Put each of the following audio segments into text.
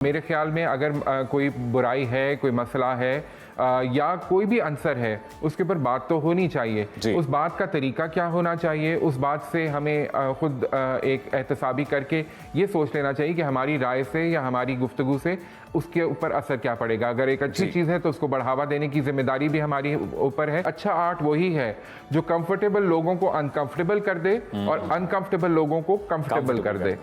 मेरे ख्याल में अगर कोई बुराई है, कोई मसला है या कोई भी आंसर है, उसके ऊपर बात तो होनी चाहिए। उस बात का तरीका क्या होना चाहिए, उस बात से हमें खुद एक एहतसाबी करके ये सोच लेना चाहिए कि हमारी राय से या हमारी गुफ्तगू से उसके ऊपर असर क्या पड़ेगा। अगर एक अच्छी चीज़ है तो उसको बढ़ावा देने की जिम्मेदारी भी हमारी ऊपर है। अच्छा आर्ट वही है जो कंफर्टेबल लोगों को अनकंफर्टेबल कर दे और अनकंफर्टेबल लोगों को कंफर्टेबल कर दे।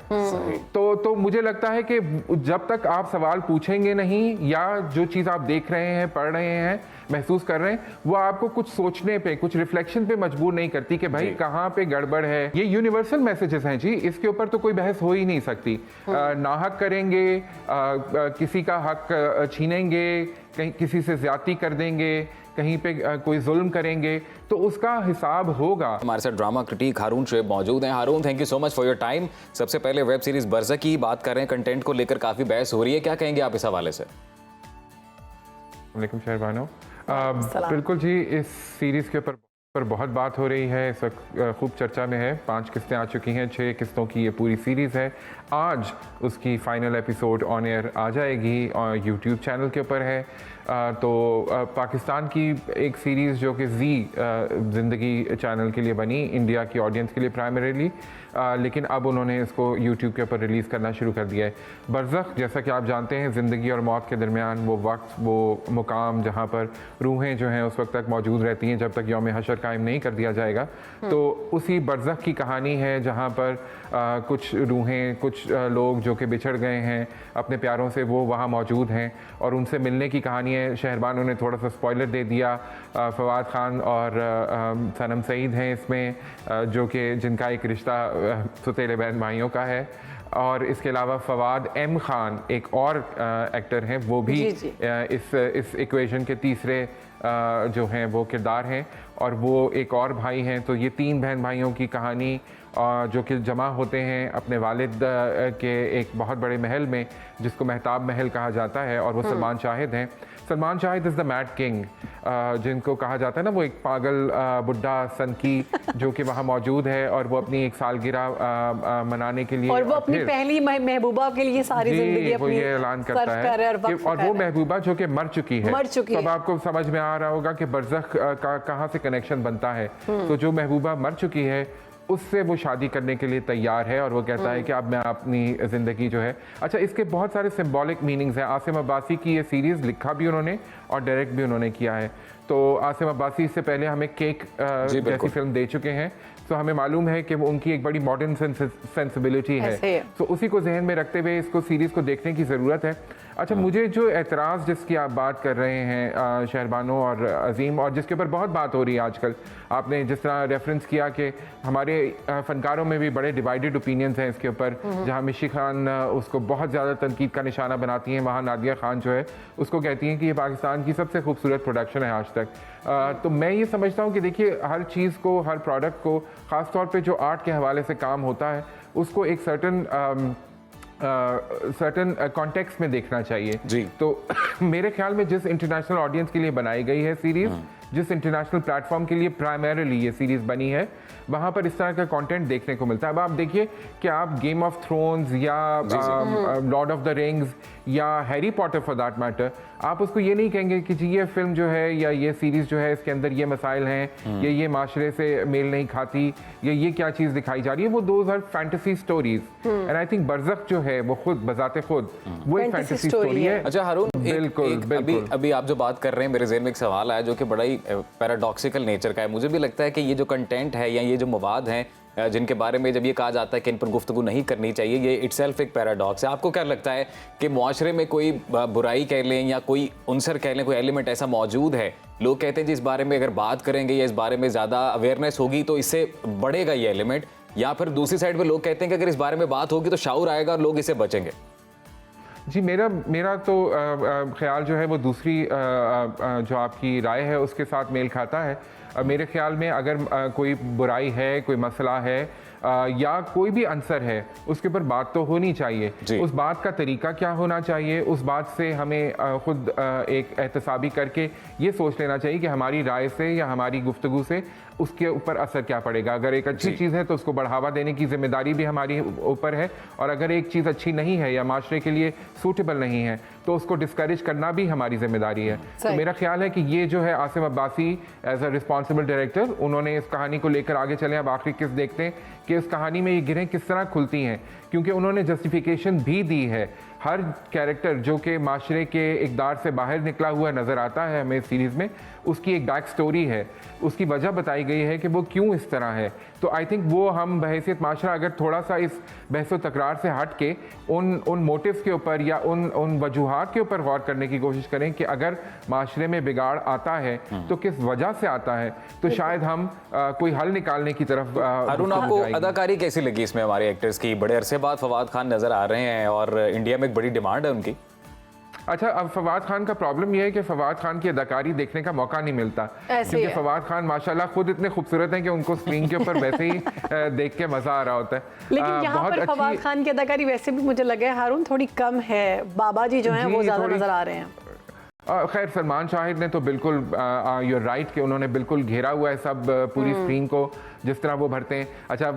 तो मुझे लगता है कि जब तक आप सवाल पूछेंगे नहीं या जो चीज़ आप देख रहे हैं, पढ़ रहे हैं, महसूस कर रहे हैं, वो आपको कुछ सोचने पे, कुछ रिफ्लेक्शन पे मजबूर नहीं करती कि भाई कहाँ पे गड़बड़ है। ये यूनिवर्सल मैसेजेस हैं जी, इसके ऊपर तो कोई बहस हो ही नहीं सकती। नाहक करेंगे, किसी का हक छीनेंगे, कहीं किसी से ज्यादती कर देंगे, कहीं पे कोई जुल्म करेंगे, तो उसका हिसाब होगा। हमारे साथ ड्रामा क्रिटिक हारून शुएब मौजूद हैं। Haroon, thank you so much for your time. सबसे पहले वेब सीरीज बरज़ख की बात कर रहे हैं, कंटेंट को लेकर काफी बहस हो रही है, क्या कहेंगे आप इस हवाले से? वालेकुम शहरबानो। बिल्कुल जी, इस सीरीज़ के ऊपर बहुत बात हो रही है, इस वक्त खूब चर्चा में है। 5 किस्तें आ चुकी हैं, 6 किस्तों की ये पूरी सीरीज़ है। आज उसकी फ़ाइनल एपिसोड ऑन एयर आ जाएगी और यूट्यूब चैनल के ऊपर है। तो पाकिस्तान की एक सीरीज़ जो कि ज़िंदगी चैनल के लिए बनी, इंडिया की ऑडियंस के लिए प्राइमरीली, लेकिन अब उन्होंने इसको यूट्यूब के ऊपर रिलीज़ करना शुरू कर दिया है। बरज़ख, जैसा कि आप जानते हैं, ज़िंदगी और मौत के दरमियान वो वक्त, वो मुकाम जहाँ पर रूहें जो हैं उस वक्त तक मौजूद रहती हैं जब तक यौम हशर कायम नहीं कर दिया जाएगा। तो उसी बरज़ख की कहानी है जहाँ पर कुछ रूहें, कुछ लोग जो कि बिछड़ गए हैं अपने प्यारों से, वो वहाँ मौजूद हैं और उनसे मिलने की कहानी है। शहरबानों ने थोड़ा सा स्पॉइलर दे दिया। फवाद खान और सनम सईद हैं इसमें, जो कि जिनका एक रिश्ता सुतेले बहन भाइयों का है। और इसके अलावा फवाद एम खान एक और एक्टर हैं, वो भी इस इक्वेशन के तीसरे जो हैं वो किरदार हैं, और वो एक और भाई हैं। तो ये 3 बहन भाइयों की कहानी जो कि जमा होते हैं अपने वालिद के एक बहुत बड़े महल में जिसको महताब महल कहा जाता है, और वो सलमान शाहिद हैं। Salman Shahid is the mad king, जिनको कहा जाता है ना, वो एक पागल बुड्ढा सनकी जो कि वहाँ मौजूद है और वो अपनी एक सालगिरह मनाने के लिए, और वो अपनी पहली महबूबा के लिए सारी जिंदगी वो ये ऐलान करता है और वो महबूबा जो कि मर चुकी है। तो अब आपको समझ में आ रहा होगा कि बरज़ख का कहाँ से कनेक्शन बनता है। तो जो महबूबा मर चुकी है उससे वो शादी करने के लिए तैयार है और वो कहता है कि अब मैं अपनी ज़िंदगी जो है। अच्छा, इसके बहुत सारे सिंबॉलिक मीनिंग्स हैं। आसिम अब्बासी की ये सीरीज़ लिखा भी उन्होंने और डायरेक्ट भी उन्होंने किया है। तो आसिम अब्बासी इससे पहले हमें केक जैसी फिल्म दे चुके हैं, तो हमें मालूम है कि वो उनकी एक बड़ी मॉडर्न सेंसिबिलिटी है। तो उसी को जहन में रखते हुए इसको सीरीज़ को देखने की ज़रूरत है। अच्छा, मुझे जो एतराज़ जिसकी आप बात कर रहे हैं शहरबानो और अजीम, और जिसके ऊपर बहुत बात हो रही है आजकल, आपने जिस तरह रेफरेंस किया कि हमारे फ़नकारों में भी बड़े डिवाइडेड ओपिनियंस हैं इसके ऊपर। जहाँ मिशी खान उसको बहुत ज़्यादा तनकीद का निशाना बनाती हैं, वहाँ नादिया खान जो है उसको कहती हैं कि ये पाकिस्तान की सबसे खूबसूरत प्रोडक्शन है आज तक। तो मैं ये समझता हूँ कि देखिए, हर चीज़ को, हर प्रोडक्ट को, ख़ास तौर पे जो आर्ट के हवाले से काम होता है, उसको एक सर्टन कॉन्टेक्स्ट में देखना चाहिए जी। तो मेरे ख्याल में जिस इंटरनेशनल ऑडियंस के लिए बनाई गई है सीरीज़, जिस इंटरनेशनल प्लेटफॉर्म के लिए प्राइमरीली ये सीरीज़ बनी है, वहाँ पर इस तरह का कंटेंट देखने को मिलता है। अब आप देखिए कि आप गेम ऑफ थ्रोन्स या लॉर्ड ऑफ द रिंग्स या Harry Potter for that matter, आप उसको ये नहीं कहेंगे कि जी ये फिल्म जो है या ये सीरीज़ जो है इसके अंदर ये मसाइल हैं, ये माशरे से मेल नहीं खाती, या ये क्या चीज़ दिखाई जा रही है। वो those are fantasy stories, and I think बरज़ख जो है वो खुद बजाते खुद वो एक फैंटेसी स्टोरी है। अच्छा हारून, बिल्कुल अभी आप जो बात कर रहे हैं, मेरे ज़हन में एक सवाल आया जो कि बड़ा ही पैराडॉक्सिकल नेचर का है। मुझे भी लगता है कि ये जो कंटेंट है या ये जो मवाद हैं जिनके बारे में जब ये कहा जाता है कि इन पर गुफ्तगू नहीं करनी चाहिए, ये इटसेल्फ एक पैराडॉक्स है। आपको क्या लगता है कि मुआशरे में कोई बुराई कह लें या कोई उनसर कह लें, कोई एलिमेंट ऐसा मौजूद है, लोग कहते हैं जी इस बारे में अगर बात करेंगे या इस बारे में ज़्यादा अवेयरनेस होगी तो इससे बढ़ेगा ये एलिमेंट, या फिर दूसरी साइड पर लोग कहते हैं कि अगर इस बारे में बात होगी तो शाऊर आएगा और लोग इससे बचेंगे? जी, मेरा तो ख्याल जो है वो दूसरी जो आपकी राय है उसके साथ मेल खाता है। मेरे ख्याल में अगर कोई बुराई है, कोई मसला है या कोई भी आंसर है उसके ऊपर बात तो होनी चाहिए। उस बात का तरीका क्या होना चाहिए, उस बात से हमें खुद एक एहतसाबी करके ये सोच लेना चाहिए कि हमारी राय से या हमारी गुफ्तगू से उसके ऊपर असर क्या पड़ेगा। अगर एक अच्छी चीज़ है तो उसको बढ़ावा देने की जिम्मेदारी भी हमारी ऊपर है, और अगर एक चीज़ अच्छी नहीं है या माशरे के लिए सूटेबल नहीं है तो उसको डिस्करेज करना भी हमारी जिम्मेदारी है। तो मेरा ख्याल है कि ये जो है Asim Abbasi as a responsible director, उन्होंने इस कहानी को लेकर आगे चले। अब आखिरी किस्त देखते हैं कि इस कहानी में ये गिरहें किस तरह खुलती हैं, क्योंकि उन्होंने जस्टिफिकेशन भी दी है। हर कैरेक्टर जो कि माशरे के इक़दार से बाहर निकला हुआ नज़र आता है हमें सीरीज़ में, उसकी एक बैक स्टोरी है, उसकी वजह बताई गई है कि वो क्यों इस तरह है। तो आई थिंक वो हम बहैसियत माशरा अगर थोड़ा सा इस बहस व तकरार से हट के उन मोटिव्स के ऊपर या उन वजूहात के ऊपर गौर करने की कोशिश करें कि अगर माशरे में बिगाड़ आता है तो किस वजह से आता है, तो शायद हम कोई हल निकालने की तरफ अरुण, आपको अदाकारी कैसी लगी इसमें? हमारे एक्टर्स की बड़े अरसे बाद फवाद खान नजर आ रहे हैं और इंडिया में एक बड़ी डिमांड है उनकी। अच्छा, अब फवाद खान का प्रॉब्लम यह है कि फवाद खान की अदाकारी देखने का मौका नहीं मिलता, क्योंकि फवाद खान माशाल्लाह खुद इतने खूबसूरत हैं कि उनको स्क्रीन के ऊपर वैसे ही देख के मज़ा आ रहा होता है। लेकिन यहाँ पर फवाद खान की अदाकारी वैसे भी मुझे लगा है हारून थोड़ी कम है, बाबा जी जो हैं वो ज़्यादा नज़र आ रहे हैं। खैर, सलमान शाहिद ने तो बिल्कुल यूर राइट कि उन्होंने बिल्कुल घेरा हुआ है सब पूरी स्क्रीन को, जिस तरह वो भरते हैं। अच्छा,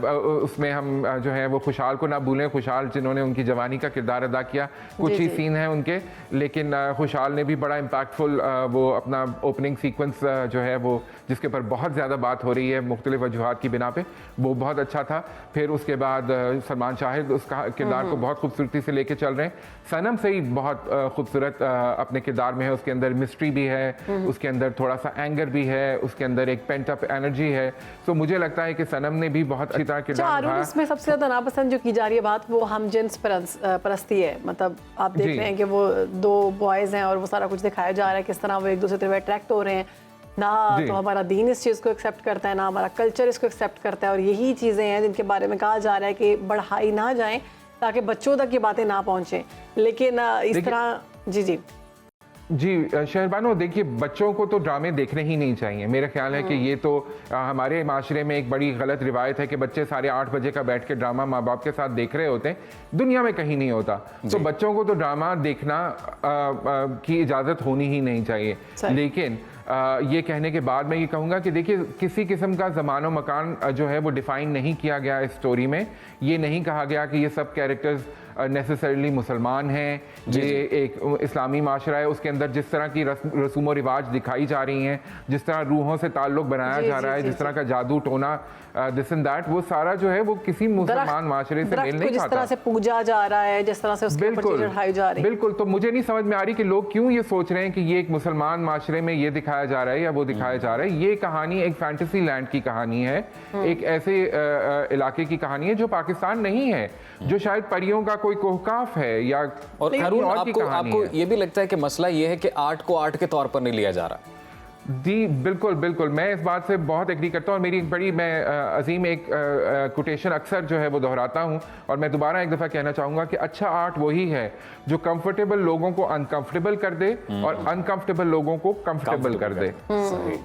उसमें हम जो है वो खुशहाल को ना भूलें, खुशहाल जिन्होंने उनकी जवानी का किरदार अदा किया, कुछ ही सीन हैं उनके, लेकिन खुशहाल ने भी बड़ा इम्पैक्टफुल वो अपना ओपनिंग सीक्वेंस जो है वो, जिसके ऊपर बहुत ज़्यादा बात हो रही है मुख्तलिफ वजूहात की बिना पे, वो बहुत अच्छा था। फिर उसके बाद सलमान शाहिद उसका किरदार को बहुत खूबसूरती से लेके चल रहे हैं। सनम सईद बहुत खूबसूरत अपने किरदार में है, उसके अंदर मिस्ट्री भी है, उसके अंदर थोड़ा सा एंगर भी है, उसके अंदर एक पेंट अप एनर्जी है। तो मुझे लगता है कि सनम ने भी बहुत अच्छी तरह किरदार निभाया। इसमें सबसे ज़्यादा नापसंद जो की जा रही है बात, वो हम जिन्स परस्ती है। मतलब आप देख रहे हैं कि वो दो बॉयज़ हैं और वो सारा कुछ दिखाया जा रहा है किस तरह वो एक दूसरे से अट्रैक्ट हो रहे हैं। ना तो हमारा दीन इस चीज़ को एक्सेप्ट करता है, ना हमारा कल्चर इसको एक्सेप्ट करता है, और यही चीज़ें हैं जिनके बारे में कहा जा रहा है कि बढ़ाई ना जाएं ताकि बच्चों तक ये बातें ना पहुँचें। लेकिन इस तरह जी शहरबानो, देखिए, बच्चों को तो ड्रामे देखने ही नहीं चाहिए। मेरा ख्याल है कि ये तो हमारे माशरे में एक बड़ी गलत रिवायत है कि बच्चे साढ़े 8 बजे का बैठ के ड्रामा माँ बाप के साथ देख रहे होते हैं। दुनिया में कहीं नहीं होता। तो बच्चों को तो ड्रामा देखना की इजाज़त होनी ही नहीं चाहिए। लेकिन ये कहने के बाद मैं ये कहूँगा कि देखिए, किसी किस्म का ज़मानो मकान जो है वो डिफ़ाइन नहीं किया गया इस स्टोरी में। ये नहीं कहा गया कि ये सब कैरेक्टर्स नेसेसरली मुसलमान हैं, ये एक इस्लामी माशरा है। उसके अंदर जिस तरह की रसूम व रिवाज दिखाई जा रही हैं, जिस तरह रूहों से ताल्लुक़ बनाया जा रहा है, जिस तरह का जादू टोना दिस एंड दैट, वो सारा जो है वो किसी मुसलमान माशरे से मेल नहीं खाता। जिस तरह से पूजा जा रहा है, जिस तरह से उसके ऊपर चीज़ें चढ़ाई जा रही है। बिल्कुल। तो मुझे नहीं समझ में आ रही कि लोग क्यों ये सोच रहे हैं कि ये एक मुसलमान माशरे में ये दिखाया जा रहा है या वो दिखाया जा रहा है। ये कहानी एक फैंटेसी लैंड की कहानी है, एक ऐसे इलाके की कहानी है जो पाकिस्तान नहीं है, जो शायद परियों का कोई कोहकाफ है या और अरुण, आपको ये भी लगता है कि मसला ये है कि आर्ट को आर्ट के तौर पर नहीं लिया जा रहा? जी बिल्कुल बिल्कुल, मैं इस बात से बहुत एग्री करता हूँ। और मेरी एक बड़ी, मैं अजीम एक कोटेशन अक्सर जो है वो दोहराता हूँ, और मैं दोबारा एक दफ़ा कहना चाहूँगा कि अच्छा आर्ट वही है जो कंफर्टेबल लोगों को अनकंफर्टेबल कर दे और अनकंफर्टेबल लोगों को कंफर्टेबल कर दे।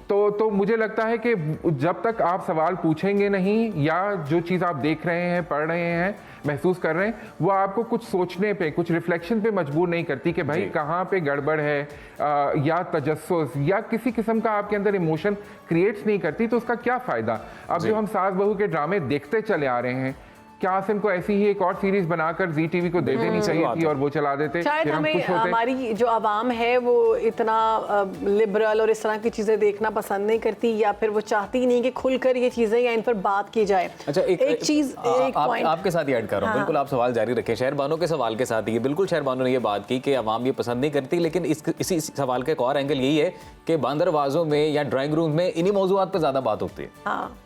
तो मुझे लगता है कि जब तक आप सवाल पूछेंगे नहीं, या जो चीज़ आप देख रहे हैं, पढ़ रहे हैं, महसूस कर रहे हैं, वो आपको कुछ सोचने पे, कुछ रिफ्लेक्शन पे मजबूर नहीं करती कि भाई कहाँ पे गड़बड़ है, या तजस्सुस या किसी किस्म का आपके अंदर इमोशन क्रिएट्स नहीं करती, तो उसका क्या फ़ायदा। अब जो हम सास बहू के ड्रामे देखते चले आ रहे हैं, क्या आसिम को ऐसी ही एक और सीरीज बनाकर जी टीवी को दे देनी चाहिए थी और वो चला देते। शायद हमारी जो आवाम है वो इतना लिबरल और इस तरह की चीजें देखना पसंद नहीं करती, या फिर वो चाहती नहीं कि खुलकर ये चीजें या इन पर बात की जाए। अच्छा, एक चीज आपके साथ ही ऐड कर रहा हूँ। बिल्कुल, आप सवाल जारी रखें। शहरबानो के सवाल के साथ ही बिल्कुल शहरबानो ने ये बात की कि आवाम ये पसंद नहीं करती, लेकिन इसी सवाल का एक और एंगल यही है कि बंदरवाजों में या ड्राइंग रूम में इन्हीं मौजूआत पर ज्यादा बात होती है।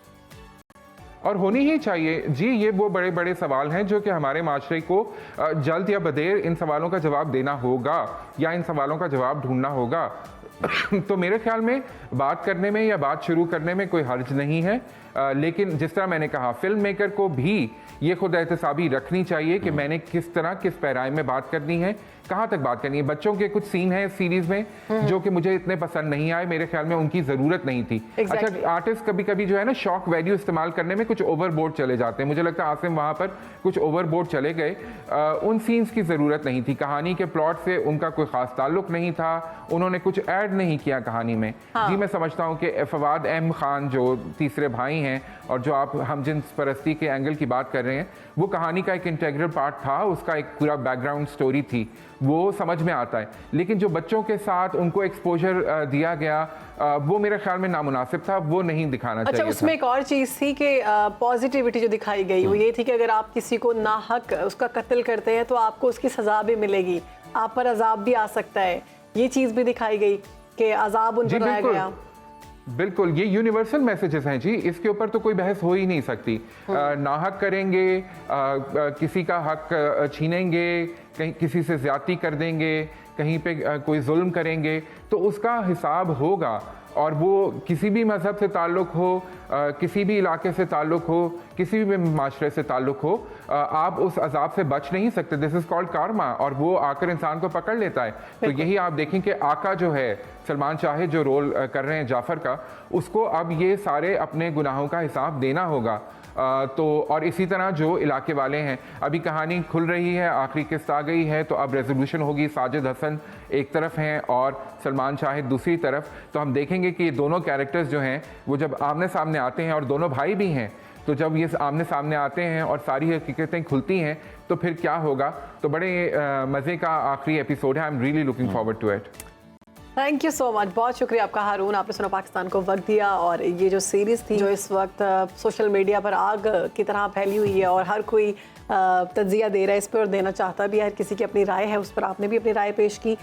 और होनी ही चाहिए जी। ये वो बड़े बड़े सवाल हैं जो कि हमारे माशरे को जल्द या बदेर इन सवालों का जवाब देना होगा या इन सवालों का जवाब ढूंढना होगा। तो मेरे ख्याल में बात करने में या बात शुरू करने में कोई हर्ज नहीं है, लेकिन जिस तरह मैंने कहा फिल्म मेकर को भी ये खुद एहतसाबी रखनी चाहिए कि मैंने किस तरह किस पैराए में बात करनी है, कहाँ तक बात करनी है। बच्चों के कुछ सीन हैं इस सीरीज में जो कि मुझे इतने पसंद नहीं आए, मेरे ख्याल में उनकी ज़रूरत नहीं थी। अच्छा, आर्टिस्ट कभी कभी जो है ना शॉक वैल्यू इस्तेमाल करने में कुछ ओवरबोर्ड चले जाते हैं, मुझे लगता है आसिम वहाँ पर कुछ ओवरबोर्ड चले गए। उन सीन्स की ज़रूरत नहीं थी, कहानी के प्लॉट से उनका कोई ख़ास ताल्लुक नहीं था, उन्होंने कुछ ऐड नहीं किया कहानी में। जी मैं समझता हूँ कि फवाद अहम खान जो तीसरे भाई हैं और जो आप हमजिन्स परस्ती के एंगल की बात कर रहे हैं, वो कहानी का एक इंटीग्रल पार्ट था, उसका एक पूरा बैकग्राउंड स्टोरी थी, वो समझ में आता है। लेकिन जो बच्चों के साथ उनको एक्सपोजर दिया गया वो मेरे ख्याल में नामुनासिब था, वो नहीं दिखाना चाहिए। अच्छा, उसमें एक और चीज़ थी कि पॉजिटिविटी जो दिखाई गई वो ये थी कि अगर आप किसी को नाहक उसका कत्ल करते हैं तो आपको उसकी सज़ा भी मिलेगी, आप पर अजाब भी आ सकता है, ये चीज़ भी दिखाई गई कि अजाब उन पर लाया गया। बिल्कुल, ये यूनिवर्सल मैसेजेस हैं जी, इसके ऊपर तो कोई बहस हो ही नहीं सकती। नाहक करेंगे, किसी का हक छीनेंगे, कहीं किसी से ज्यादती कर देंगे, कहीं पे कोई जुल्म करेंगे तो उसका हिसाब होगा, और वो किसी भी मज़हब से ताल्लुक़ हो, किसी भी इलाके से ताल्लुक़ हो, किसी भी माशरे से ताल्लुक़ हो, आप उस अजाब से बच नहीं सकते। दिस इज़ कॉल्ड कारमा, और वो आकर इंसान को पकड़ लेता है। तो यही आप देखें कि आका जो है सलमान शाहिद जो रोल कर रहे हैं जाफ़र का, उसको अब ये सारे अपने गुनाहों का हिसाब देना होगा। तो और इसी तरह जो इलाके वाले हैं, अभी कहानी खुल रही है, आखिरी किस्त आ गई है, तो अब रेजोल्यूशन होगी। साजिद हसन एक तरफ हैं और सलमान शाहिद दूसरी तरफ, तो हम देखेंगे कि ये दोनों कैरेक्टर्स जो हैं वो जब आमने सामने आते हैं, और दोनों भाई भी हैं, तो जब ये आमने सामने आते हैं और सारी हकीकतें खुलती हैं तो फिर क्या होगा। तो बड़े मज़े का आखिरी एपिसोड है, I am really looking forward to it. Thank you so much, बहुत शुक्रिया आपका हारून, आपने सुनो पाकिस्तान को वक्त दिया। और ये जो सीरीज़ थी जो इस वक्त सोशल मीडिया पर आग की तरह फैली हुई है और हर कोई तज्जिया दे रहा है इस पर और देना चाहता भी है, हर किसी की अपनी राय है उस पर, आपने भी अपनी राय पेश की।